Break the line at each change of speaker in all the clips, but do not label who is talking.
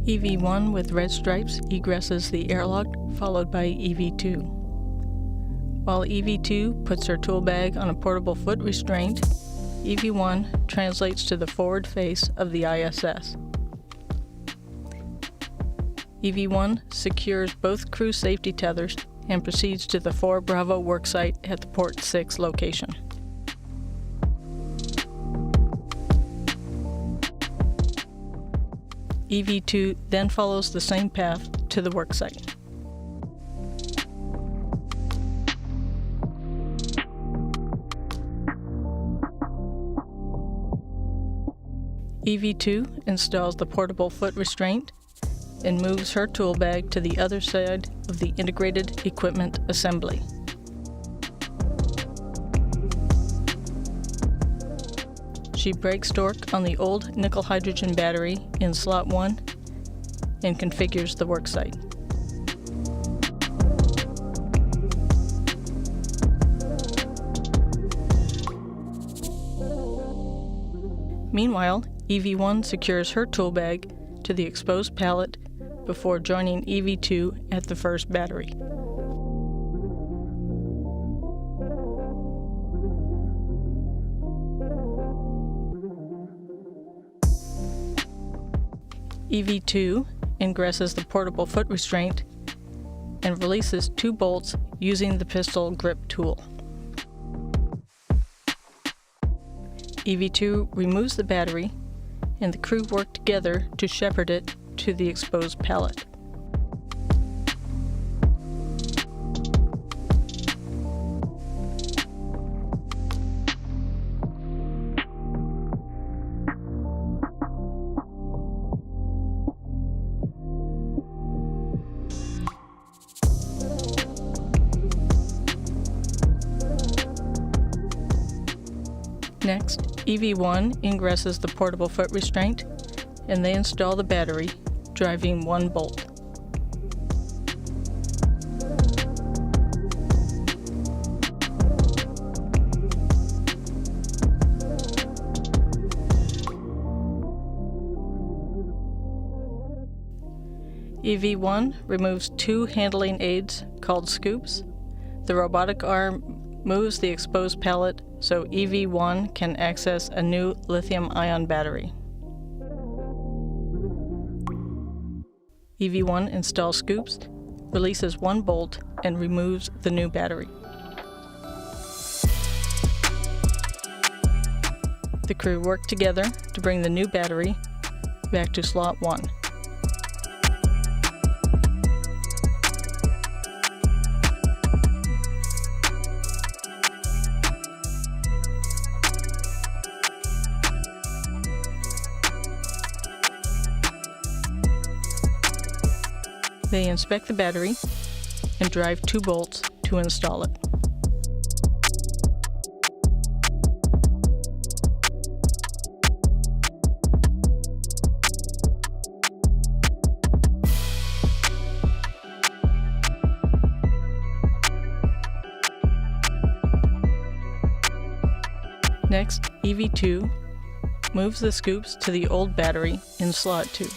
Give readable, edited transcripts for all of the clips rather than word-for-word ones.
EV1 with red stripes egresses the airlock, followed by EV2. While EV2 puts her tool bag on a portable foot restraint, EV1 translates to the forward face of the ISS. EV1 secures both crew safety tethers and proceeds to the 4 Bravo worksite at the Port 6 location. EV2 then follows the same path to the worksite. EV2 installs the portable foot restraint and moves her tool bag to the other side of the integrated equipment assembly. She breaks torque on the old nickel hydrogen battery in slot 1 and configures the worksite. Meanwhile, EV1 secures her tool bag to the exposed pallet before joining EV2 at the first battery. EV2 ingresses the portable foot restraint and releases 2 bolts using the pistol grip tool. EV2 removes the battery, and the crew work together to shepherd it to the exposed pallet. Next, EV1 ingresses the portable foot restraint, and they install the battery, driving 1 bolt. EV1 removes 2 handling aids called scoops. The robotic arm moves the exposed pallet so EV1 can access a new lithium-ion battery. EV1 installs scoops, releases 1 bolt, and removes the new battery. The crew work together to bring the new battery back to slot 1. They inspect the battery and drive 2 bolts to install it. Next, EV2 moves the scoops to the old battery in slot 2.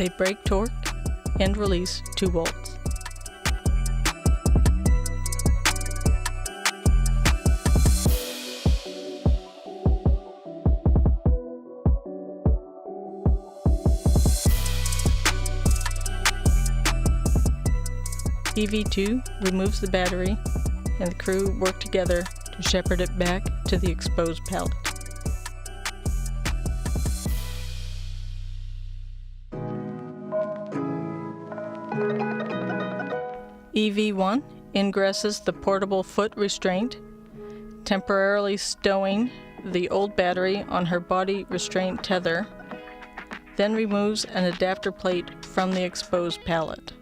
They break torque and release 2 bolts. EV2 removes the battery, and the crew work together to shepherd it back to the exposed pallet. EV1 ingresses the portable foot restraint, temporarily stowing the old battery on her body restraint tether, then removes an adapter plate from the exposed pallet.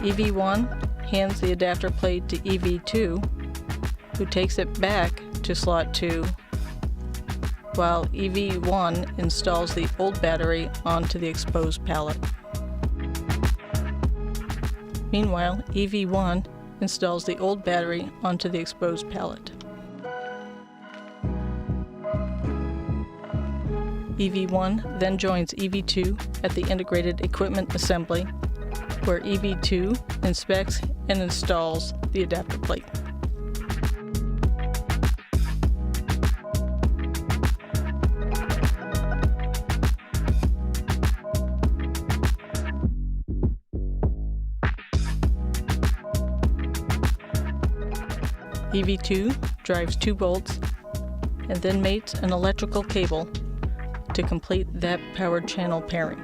EV1 hands the adapter plate to EV2, who takes it back to slot 2, while EV1 installs the old battery onto the exposed pallet. Meanwhile, EV1 installs the old battery onto the exposed pallet. EV1 then joins EV2 at the integrated equipment assembly, where EV2 inspects and installs the adapter plate. EV2 drives 2 bolts and then mates an electrical cable to complete that power channel pairing.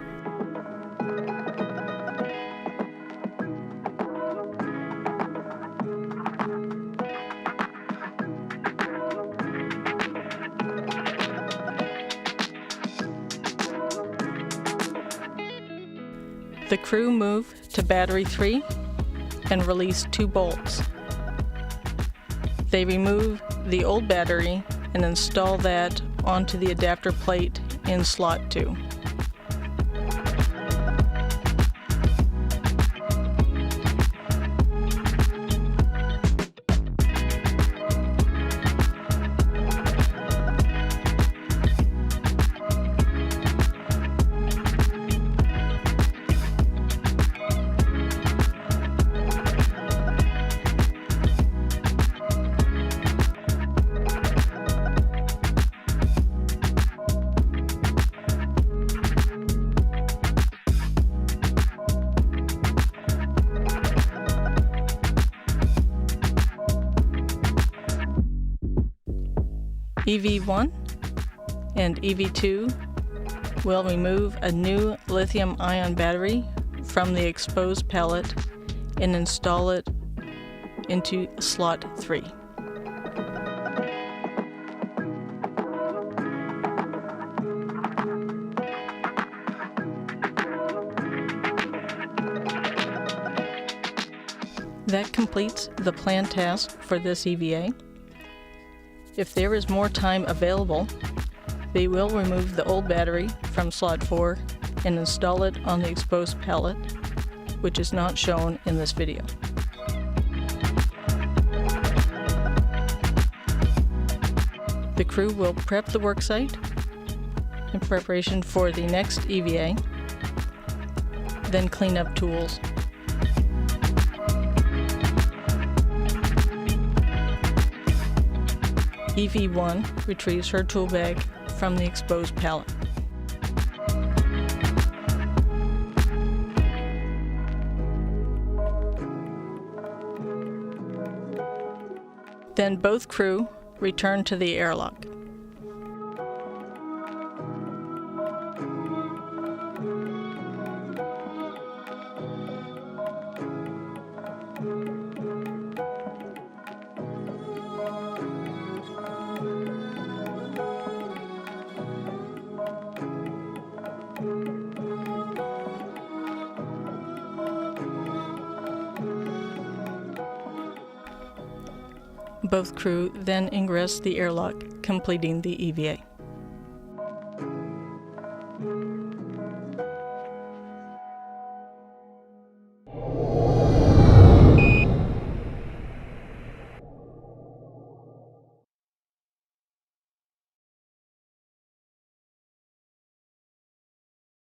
The crew move to battery 3 and release 2 bolts. They remove the old battery and install that onto the adapter plate in slot 2. EV1 and EV2 will remove a new lithium-ion battery from the exposed pallet and install it into slot 3. That completes the planned task for this EVA. If there is more time available, they will remove the old battery from slot 4 and install it on the exposed pallet, which is not shown in this video. The crew will prep the worksite in preparation for the next EVA, then clean up tools. EV1 retrieves her tool bag from the exposed pallet. Then both crew return to the airlock. Both crew then ingress the airlock, completing the EVA.